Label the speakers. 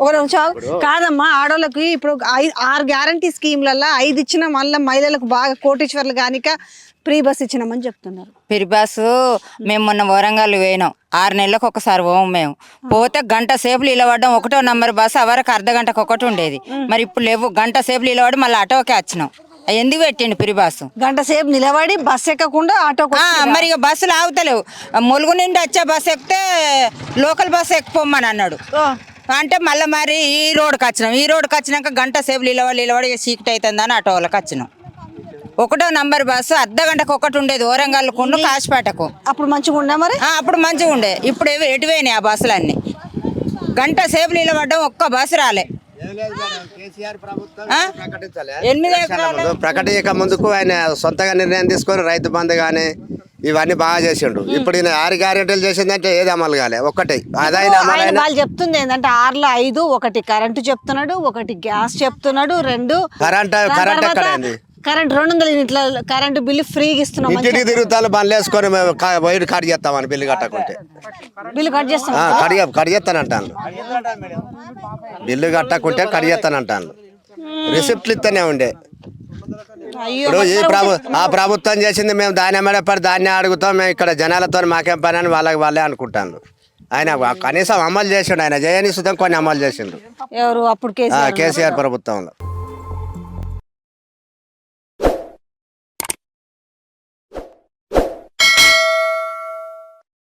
Speaker 1: ఒక నిమిషం కాదమ్మా, ఆడోళ్ళకి ఇప్పుడు 6 గ్యారంటీ స్కీమ్లలో 5 ఇచ్చిన మళ్ళీ మహిళలకు బాగా కోటీశ్వర్లు కానిక ఫ్రీ బస్ ఇచ్చినామని చెప్తున్నారు.
Speaker 2: ఫ్రీ బస్సు మేము మొన్న వరంగల్ పోయినాం, 6 నెలలకు ఒకసారి పోము మేము. పోతే గంట సేపులు నిలబడ్డాం. 1వ నంబర్ బస్సు అవరకు అర్ధగంటకు ఒకటి ఉండేది, మరి ఇప్పుడు లేవు. గంట సేపులు నిలబడి మళ్ళీ ఆటోకే వచ్చినాం. ఎందుకు పెట్టిండు ఫ్రీ బస్సు?
Speaker 1: గంట సేపు నిలబడి బస్ ఎక్కకుండా ఆటో.
Speaker 2: మరి ఇక బస్సులు ఆగుతలేవు. ములుగు నుండి వచ్చే బస్సు ఎక్కితే లోకల్ బస్సు ఎక్కిపోమ్మని అన్నాడు. అంటే మళ్ళీ మరి ఈ రోడ్కి వచ్చినాం. ఈ రోడ్కి వచ్చినాక గంట సేపు నిలబడి చీకటి అవుతుందని ఆటో వాళ్ళకి వచ్చినాం. 1వ నంబర్ బస్సు అర్ధగంటకు ఒకటి ఉండేది వరంగల్కు కాశపేటకు.
Speaker 1: అప్పుడు మంచిగా ఉండే మరి.
Speaker 2: అప్పుడు మంచిగా ఉండే. ఇప్పుడు ఎటువైనాయి ఆ బస్సులన్నీ. గంట సేపు నిలబడ్డం, ఒక్క బస్సు రాలే.
Speaker 3: ప్రకటించక ముందుకు ఆయన సొంతగా నిర్ణయం తీసుకొని రైతు బంధు కానీ ఇవన్నీ బాగా చేసిండు. ఇప్పుడు ఈయన 6 గ్యారెంటీలు చేసిందంటే ఏది అమలు కాలే. ఒక్కటే అదైనా
Speaker 1: వాళ్ళు చెప్తుంది ఏంటంటే 6లో 5, 1 కరెంటు చెప్తున్నాడు, 1 గ్యాస్ చెప్తున్నాడు, 2 కరెంట్ 200 యూనిట్ల కరెంటు బిల్లు ఫ్రీగా ఇస్తున్నాం.
Speaker 3: ఇంటికి తిరుగుతాను బండ్లు వేసుకొని వైర్ కట్ చేస్తామని బిల్లు కట్టకుంటే.
Speaker 1: బిల్లు కట్ చేస్తాం,
Speaker 3: కట్ చేస్తానంటాను. బిల్లు కట్టకుంటే కట్ చేస్తానంటాను. రిసిప్ట్లు ఇస్తూనే ఉండే. ఇప్పుడు ఆ ప్రభుత్వం చేసింది, మేము దాన్ని ఎమ్మడపడి దాన్ని అడుగుతాం. మేము ఇక్కడ జనాలతో మాకేం పని అని వాళ్ళే అనుకుంటాను. ఆయన కనీసం అమలు చేసిండు. ఆయన జయని సుతం కొన్ని అమలు చేసిండు
Speaker 1: ఎవరు అప్పుడు
Speaker 3: కేసీఆర్ ప్రభుత్వంలో.